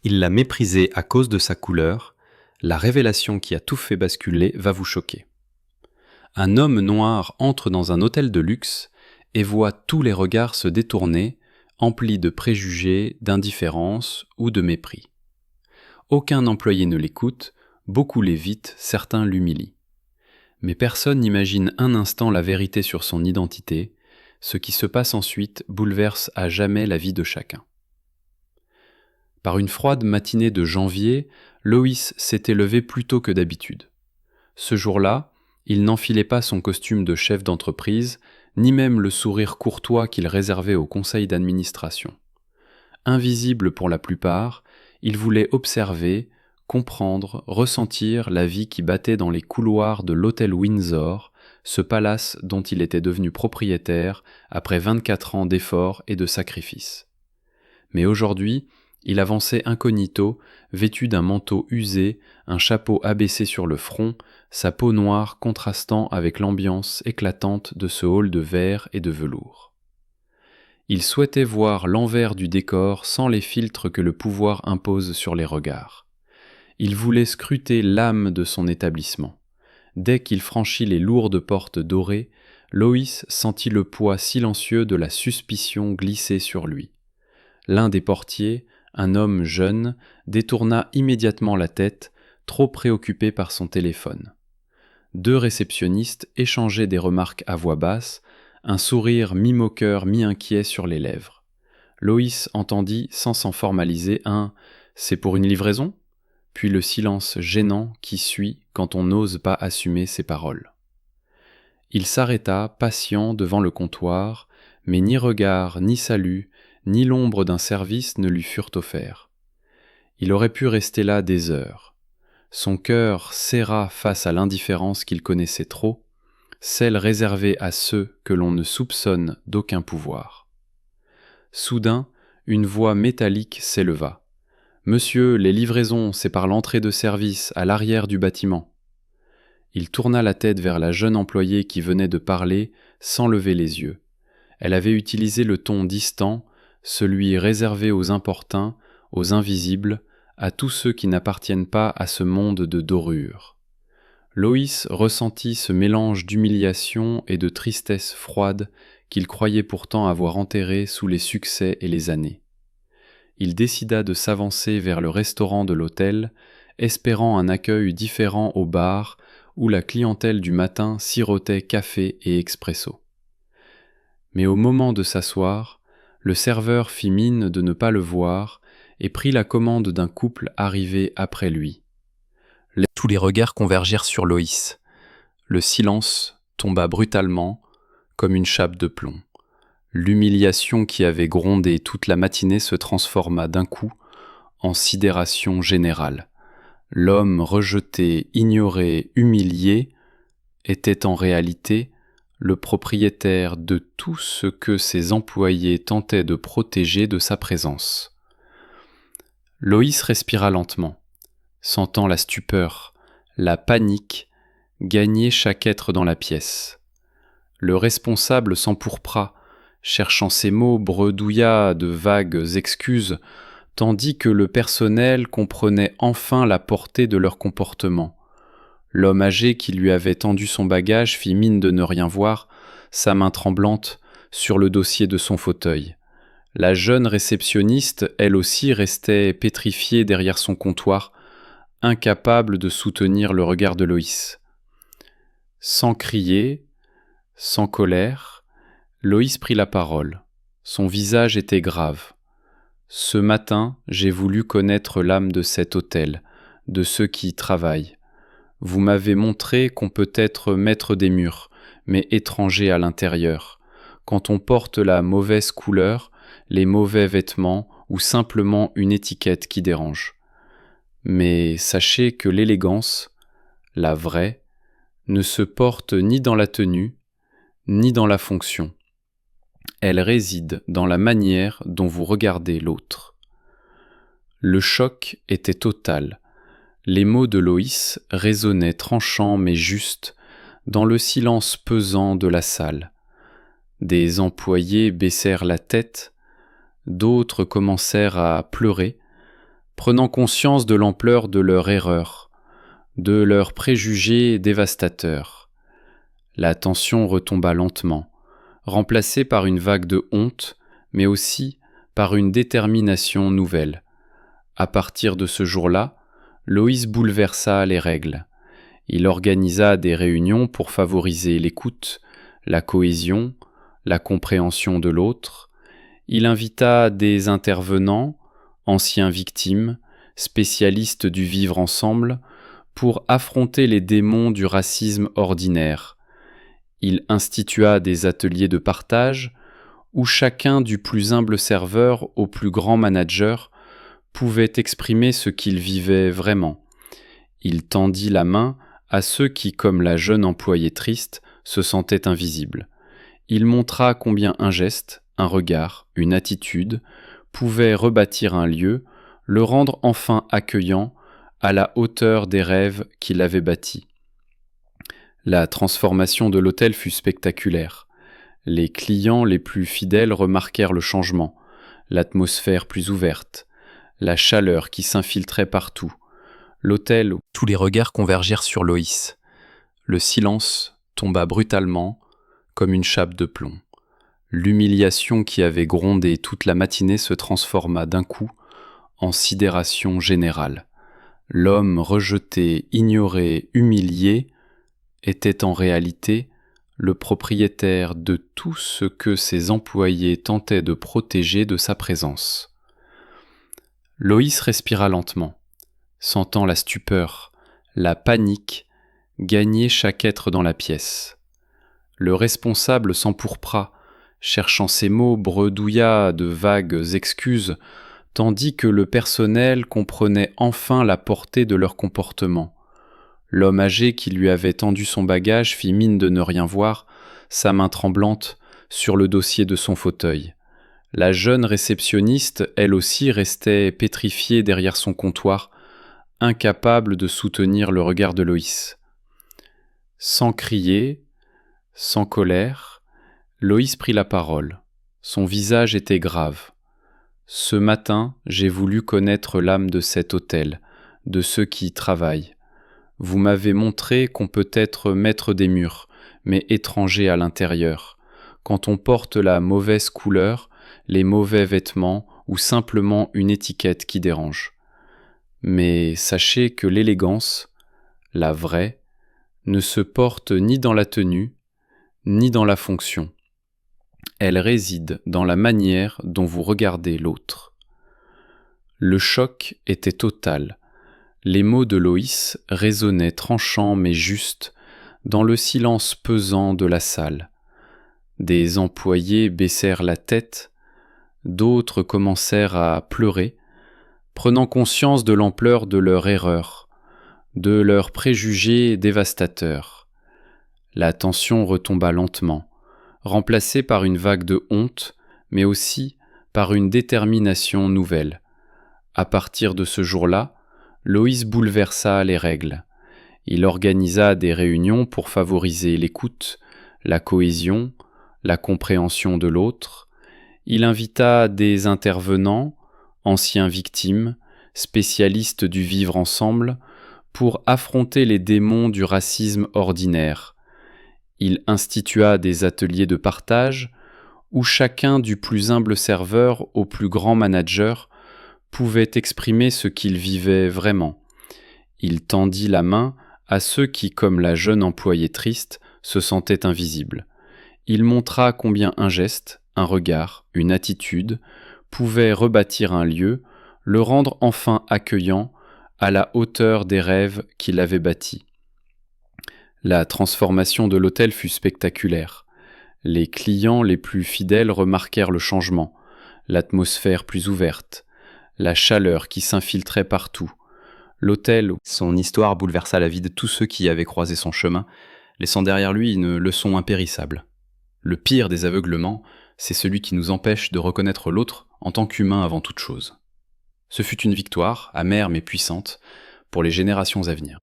Il l'a méprisée à cause de sa couleur. La révélation qui a tout fait basculer va vous choquer. Un homme noir entre dans un hôtel de luxe et voit tous les regards se détourner, emplis de préjugés, d'indifférence ou de mépris. Aucun employé ne l'écoute, beaucoup l'évitent, certains l'humilient. Mais personne n'imagine un instant la vérité sur son identité. Ce qui se passe ensuite bouleverse à jamais la vie de chacun. Par une froide matinée de janvier, Loïs s'était levé plus tôt que d'habitude. Ce jour-là, il n'enfilait pas son costume de chef d'entreprise, ni même le sourire courtois qu'il réservait au conseil d'administration. Invisible pour la plupart, il voulait observer, comprendre, ressentir la vie qui battait dans les couloirs de l'hôtel Windsor, ce palace dont il était devenu propriétaire après 24 ans d'efforts et de sacrifices. Mais aujourd'hui, il avançait incognito, vêtu d'un manteau usé, un chapeau abaissé sur le front, sa peau noire contrastant avec l'ambiance éclatante de ce hall de verre et de velours. Il souhaitait voir l'envers du décor sans les filtres que le pouvoir impose sur les regards. Il voulait scruter l'âme de son établissement. Dès qu'il franchit les lourdes portes dorées, Loïs sentit le poids silencieux de la suspicion glisser sur lui. L'un des portiers, un homme jeune, détourna immédiatement la tête, trop préoccupé par son téléphone. Deux réceptionnistes échangeaient des remarques à voix basse, un sourire mi-moqueur, mi-inquiet sur les lèvres. Loïs entendit, sans s'en formaliser, un « c'est pour une livraison ?» puis le silence gênant qui suit quand on n'ose pas assumer ses paroles. Il s'arrêta, patient, devant le comptoir, mais ni regard, ni salut, ni l'ombre d'un service ne lui furent offerts. Il aurait pu rester là des heures. Son cœur serra face à l'indifférence qu'il connaissait trop, celle réservée à ceux que l'on ne soupçonne d'aucun pouvoir. Soudain, une voix métallique s'éleva. « Monsieur, les livraisons, c'est par l'entrée de service, à l'arrière du bâtiment. » Il tourna la tête vers la jeune employée qui venait de parler, sans lever les yeux. Elle avait utilisé le ton distant, celui réservé aux importuns, aux invisibles, à tous ceux qui n'appartiennent pas à ce monde de dorure. Loïs ressentit ce mélange d'humiliation et de tristesse froide qu'il croyait pourtant avoir enterré sous les succès et les années. Il décida de s'avancer vers le restaurant de l'hôtel, espérant un accueil différent au bar où la clientèle du matin sirotait café et expresso. Mais au moment de s'asseoir, le serveur fit mine de ne pas le voir et prit la commande d'un couple arrivé après lui. Tous les regards convergèrent sur Loïs. Le silence tomba brutalement, comme une chape de plomb. L'humiliation qui avait grondé toute la matinée se transforma d'un coup en sidération générale. L'homme rejeté, ignoré, humilié était en réalité le propriétaire de tout ce que ses employés tentaient de protéger de sa présence. Loïs respira lentement, sentant la stupeur, la panique gagner chaque être dans la pièce. Le responsable s'empourpra, cherchant ses mots, bredouilla de vagues excuses, tandis que le personnel comprenait enfin la portée de leur comportement. L'homme âgé qui lui avait tendu son bagage fit mine de ne rien voir, sa main tremblante, sur le dossier de son fauteuil. La jeune réceptionniste, elle aussi, restait pétrifiée derrière son comptoir, incapable de soutenir le regard de Loïs. Sans crier, sans colère, Loïs prit la parole. Son visage était grave. « Ce matin, j'ai voulu connaître l'âme de cet hôtel, de ceux qui y travaillent. Vous m'avez montré qu'on peut être maître des murs, mais étranger à l'intérieur. Quand on porte la mauvaise couleur, les mauvais vêtements ou simplement une étiquette qui dérange. Mais sachez que l'élégance, la vraie, ne se porte ni dans la tenue, ni dans la fonction. Elle réside dans la manière dont vous regardez l'autre. » Le choc était total. Les mots de Loïs résonnaient tranchants mais justes dans le silence pesant de la salle. Des employés baissèrent la tête, d'autres commencèrent à pleurer, prenant conscience de l'ampleur de leur erreur, de leurs préjugés dévastateurs. La tension retomba lentement, remplacée par une vague de honte, mais aussi par une détermination nouvelle. À partir de ce jour-là, Loïs bouleversa les règles. Il organisa des réunions pour favoriser l'écoute, la cohésion, la compréhension de l'autre. Il invita des intervenants, anciens victimes, spécialistes du vivre ensemble, pour affronter les démons du racisme ordinaire. Il institua des ateliers de partage où chacun, du plus humble serveur au plus grand manager, pouvait exprimer ce qu'il vivait vraiment. Il tendit la main à ceux qui, comme la jeune employée triste, se sentaient invisibles. Il montra combien un geste, un regard, une attitude pouvaient rebâtir un lieu, le rendre enfin accueillant, à la hauteur des rêves qu'il avait bâtis. La transformation de l'hôtel fut spectaculaire. Les clients les plus fidèles remarquèrent le changement, l'atmosphère plus ouverte, la chaleur qui s'infiltrait partout, l'hôtel où tous les regards convergèrent sur Loïs. Le silence tomba brutalement, comme une chape de plomb. L'humiliation qui avait grondé toute la matinée se transforma d'un coup en sidération générale. L'homme rejeté, ignoré, humilié était en réalité le propriétaire de tout ce que ses employés tentaient de protéger de sa présence. Loïs respira lentement, sentant la stupeur, la panique gagner chaque être dans la pièce. Le responsable s'empourpra, cherchant ses mots, bredouilla de vagues excuses, tandis que le personnel comprenait enfin la portée de leur comportement. L'homme âgé qui lui avait tendu son bagage fit mine de ne rien voir, sa main tremblante, sur le dossier de son fauteuil. La jeune réceptionniste, elle aussi, restait pétrifiée derrière son comptoir, incapable de soutenir le regard de Loïs. Sans crier, sans colère, Loïs prit la parole. Son visage était grave. « Ce matin, j'ai voulu connaître l'âme de cet hôtel, de ceux qui y travaillent. Vous m'avez montré qu'on peut être maître des murs, mais étranger à l'intérieur. Quand on porte la mauvaise couleur, les mauvais vêtements ou simplement une étiquette qui dérange. Mais sachez que l'élégance, la vraie, ne se porte ni dans la tenue, ni dans la fonction. Elle réside dans la manière dont vous regardez l'autre. » Le choc était total. Les mots de Loïs résonnaient tranchants mais justes dans le silence pesant de la salle. Des employés baissèrent la tête, d'autres commencèrent à pleurer, prenant conscience de l'ampleur de leur erreur, de leurs préjugés dévastateurs. La tension retomba lentement, remplacée par une vague de honte, mais aussi par une détermination nouvelle. À partir de ce jour-là, Loïs bouleversa les règles. Il organisa des réunions pour favoriser l'écoute, la cohésion, la compréhension de l'autre. Il invita des intervenants, anciens victimes, spécialistes du vivre ensemble, pour affronter les démons du racisme ordinaire. Il institua des ateliers de partage où chacun, du plus humble serveur au plus grand manager, pouvait exprimer ce qu'il vivait vraiment. Il tendit la main à ceux qui, comme la jeune employée triste, se sentaient invisibles. Il montra combien un geste, un regard, une attitude pouvaient rebâtir un lieu, le rendre enfin accueillant, à la hauteur des rêves qu'il avait bâtis. La transformation de l'hôtel fut spectaculaire. Les clients les plus fidèles remarquèrent le changement, l'atmosphère plus ouverte, la chaleur qui s'infiltrait partout. L'hôtel où son histoire bouleversa la vie de tous ceux qui y avaient croisé son chemin, laissant derrière lui une leçon impérissable. Le pire des aveuglements, c'est celui qui nous empêche de reconnaître l'autre en tant qu'humain avant toute chose. Ce fut une victoire, amère mais puissante, pour les générations à venir.